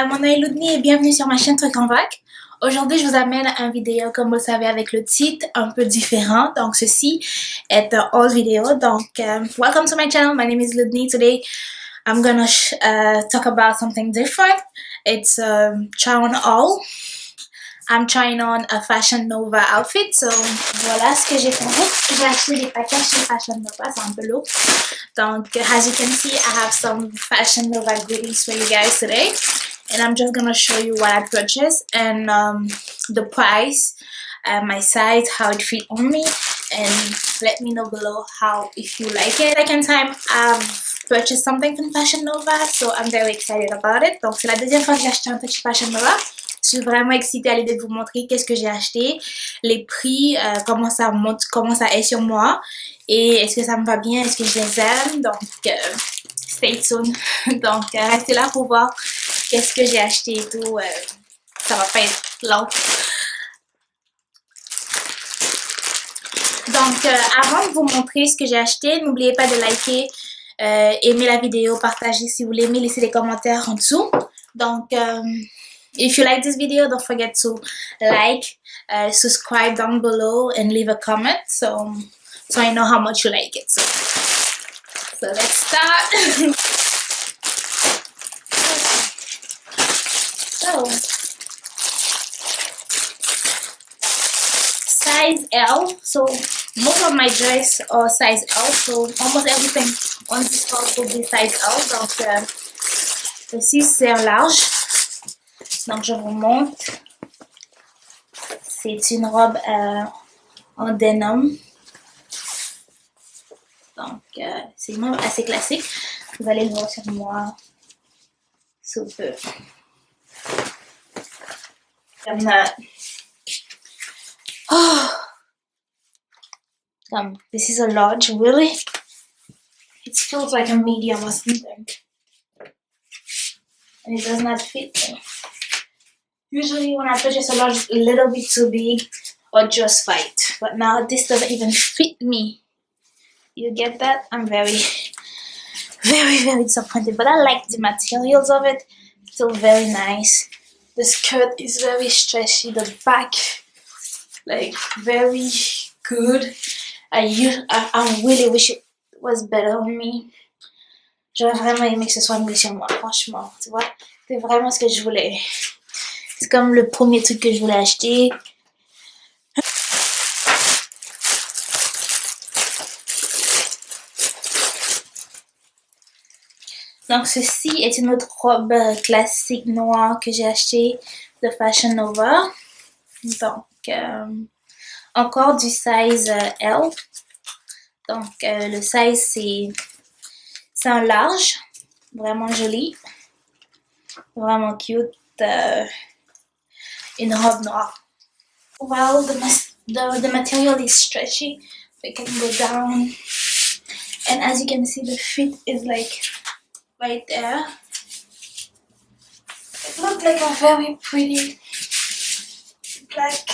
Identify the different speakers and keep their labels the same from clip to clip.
Speaker 1: mon nom est Ludni et bienvenue sur ma chaîne Truc en Vrac. Aujourd'hui, je vous amène une vidéo, comme vous le savez, avec le titre un peu différent. Donc, ceci est un haul vidéo. Donc, welcome to my channel. My name is Ludni. Today, I'm gonna talk about something different. It's try on haul. I'm trying on a Fashion Nova outfit. So, voilà ce que j'ai fait. J'ai acheté des packages chez Fashion Nova. C'est un peu lourd. Donc, as you can see, I have some Fashion Nova goodies for you guys today. And I'm just gonna show you what I purchased and the price, my size, how it fit on me, and let me know below how if you like it. Second time I've purchased something from Fashion Nova, so I'm very excited about it. Donc c'est la deuxième fois que j'ai acheté un truc chez Fashion Nova. Je suis vraiment excitée à l'idée de vous montrer qu'est-ce que j'ai acheté, les prix, comment ça monte, comment ça est sur moi, et est-ce que ça me va bien, est-ce que je les aime. Donc stay tuned. Donc restez là pour voir qu'est-ce que j'ai acheté et tout. Ça va pas être long. Donc avant de vous montrer ce que j'ai acheté, n'oubliez pas de liker, aimer la vidéo, partager si vous l'aimez, laissez des commentaires en dessous. Donc if you like this video, don't forget to like, subscribe down below and leave a comment so I know how much you like it. So let's start. So, size L. So most of my dress are size L. So almost everything on this top will be size L. Donc ici c'est un large. Donc je vous montre. C'est une robe en denim. Donc c'est une robe assez classique. Vous allez le voir sur moi sous peu. Comme this is a large, really? It feels like a medium or something. And it does not fit me. Usually when I purchase a large, a little bit too big or just right. But now this doesn't even fit me. You get that? I'm very, very, very disappointed. But I like the materials of it. It's still very nice. The skirt is very stretchy. The back, like, very good. I really wish it was better on me. J'aurais vraiment aimé que ce soit mieux sur moi, franchement. Tu vois, c'est vraiment ce que je voulais. C'est comme le premier truc que je voulais acheter. Donc ceci est une autre robe classique noire que j'ai achetée de Fashion Nova. Donc encore du size L. Donc le size c'est un large, vraiment joli, vraiment cute, une robe noire. Well, the material is stretchy, so it can go down, and as you can see, the fit is like right there. It looks like a very pretty black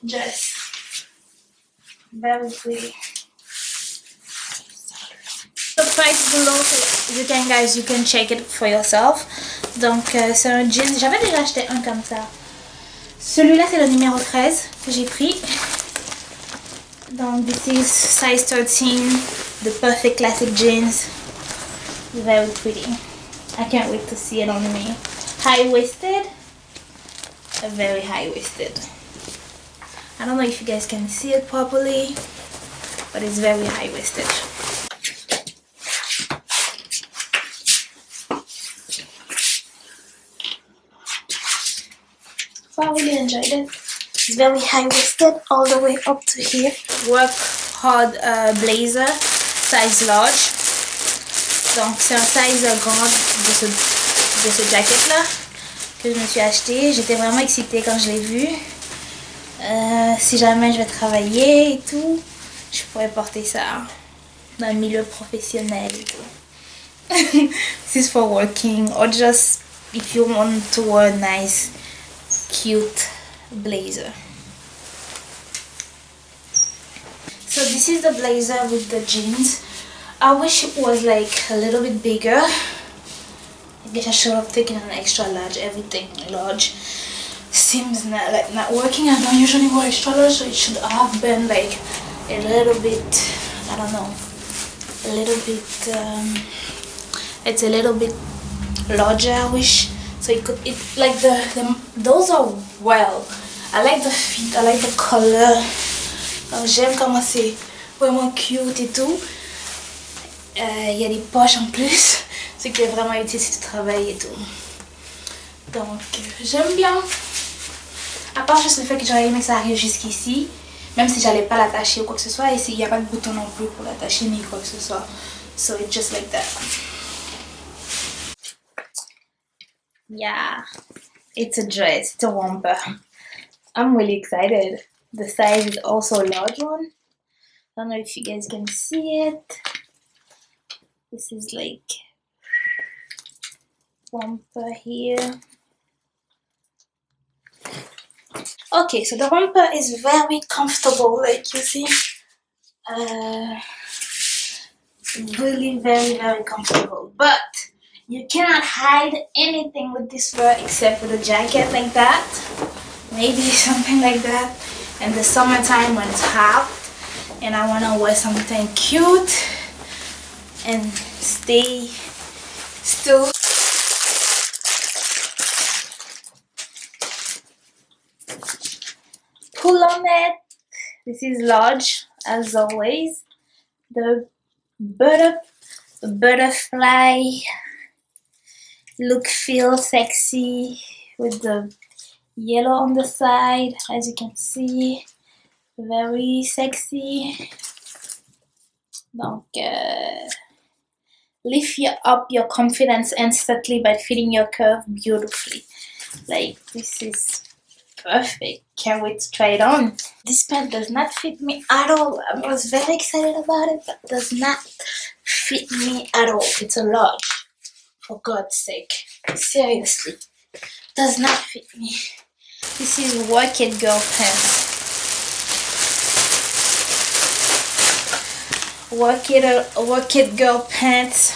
Speaker 1: dress. Very pretty. The price below, so you can check it for yourself. Donc c'est un jean. J'avais déjà acheté un comme ça. Celui-là c'est le numéro 13 que j'ai pris. Donc this is size 13, the perfect classic jeans. Very pretty. I can't wait to see it on me. High-waisted. Very high-waisted. I don't know if you guys can see it properly, but it's very high-waisted. So I really enjoyed it. It's very high-waisted all the way up to here. Work hard blazer, size large. Donc c'est un size grand de ce jacket là que je me suis acheté. J'étais vraiment excitée quand je l'ai vu. Si jamais je vais travailler et tout, je pourrais porter ça dans le milieu professionnel et tout. This is for working or just if you want to wear a nice cute blazer. So this is the blazer with the jeans. I wish it was like a little bit bigger. I guess I should have taken an extra large. Everything large seems not working. I don't usually wear extra large, so it should have been like a little bit, I don't know, a little bit, it's a little bit larger, I wish. So it could, like those are well. I like the fit, I like the color. Donc j'aime comment c'est vraiment cute et tout. Il y a des poches en plus, ce qui est vraiment utile si tu travailles et tout. Donc j'aime bien. À part juste le fait que j'aurais aimé que ça arrive jusqu'ici, même si j'allais pas l'attacher ou quoi que ce soit. Ici il n'y a pas de bouton non plus pour l'attacher ni quoi que ce soit. So it's just like that. Yeah, it's a dress, it's a romper. I'm really excited. The size is also a large one. I don't know if you guys can see it. This is like romper here. Okay, so the romper is very comfortable, like you see. Really very comfortable, but you cannot hide anything with this fur except with a jacket like that, maybe something like that. In the summertime when it's hot and I want to wear something cute and stay still. Pull on it. This is large as always. The butterfly look, feel sexy with the yellow on the side, as you can see, very sexy. Donc lift up your confidence instantly by fitting your curve beautifully. Like, this is perfect. Can't wait to try it on. This pant does not fit me at all. I was very excited about it, but does not fit me at all. It's a large, for God's sake. Seriously, does not fit me. This is Work It Girl pants. Work It Girl pants,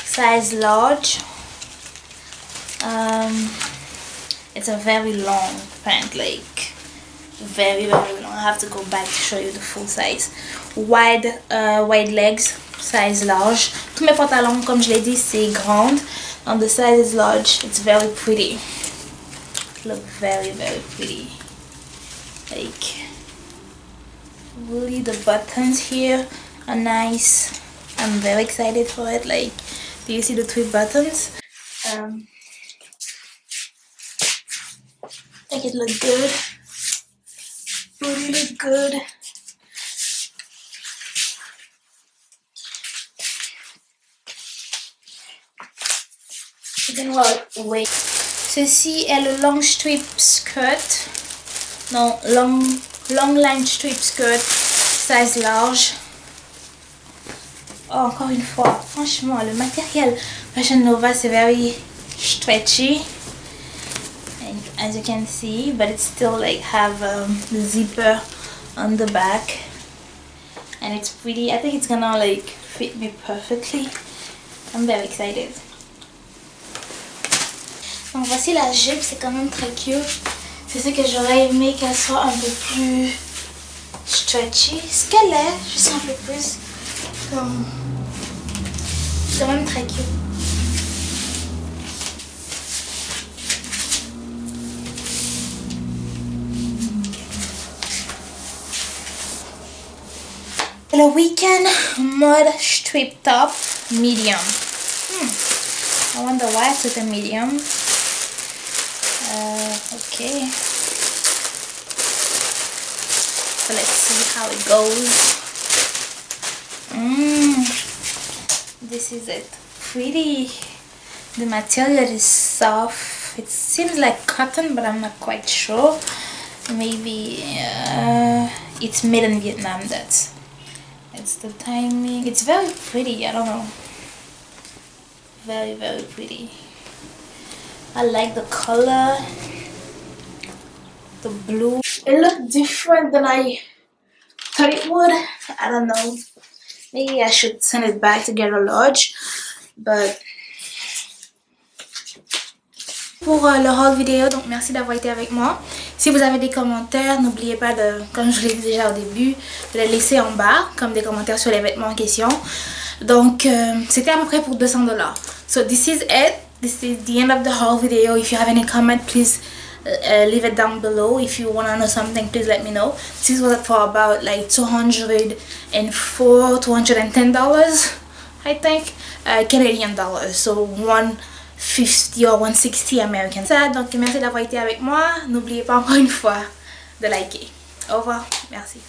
Speaker 1: size large. It's a very long pant, like very long. I have to go back to show you the full size. Wide legs, size large. Tous mes pantalons, comme je l'ai dit, c'est grande. And the size is large. It's very pretty. Look very pretty. Like, really, the buttons here are nice. I'm very excited for it. Like, do you see the 3 buttons? I think it looks good. Really good. Wait. Ceci est le long strip skirt. Non, long line strip skirt, size large. Oh, encore une fois, franchement, le matériel Fashion Nova, c'est very stretchy. And as you can see, but it still like have the zipper on the back. And it's pretty. I think it's gonna like fit me perfectly. I'm very excited. Donc voici la jupe, c'est quand même très cute. C'est ce que j'aurais aimé qu'elle soit un peu plus stretchy. Ce qu'elle est, juste un peu plus comme... C'est quand même très cute. Le Weekend Mud Strip Top Medium. I wonder why I took a medium. Okay. So let's see how it goes. This is it. Pretty. The material is soft. It seems like cotton, but I'm not quite sure. Maybe it's made in Vietnam. It's the timing. It's very pretty. I don't know. Very pretty. I like the color, the blue. It looked different than I thought it would. I don't know. Maybe I should send it back to get a large, but Pour le haul vidéo, donc merci d'avoir été avec moi. Si vous avez des commentaires, n'oubliez pas de, comme je l'ai dit déjà au début, de les laisser en bas, comme des commentaires sur les vêtements en question. Donc, c'était à peu près pour $200. So this is it. This is the end of the haul video. If you have any comment, please leave it down below. If you want to know something, please let me know. This was for about like $210, I think, Canadian dollars. So 150 or 160 American. Ça, donc merci d'avoir été avec moi. N'oubliez pas encore une fois de liker. Au revoir. Merci.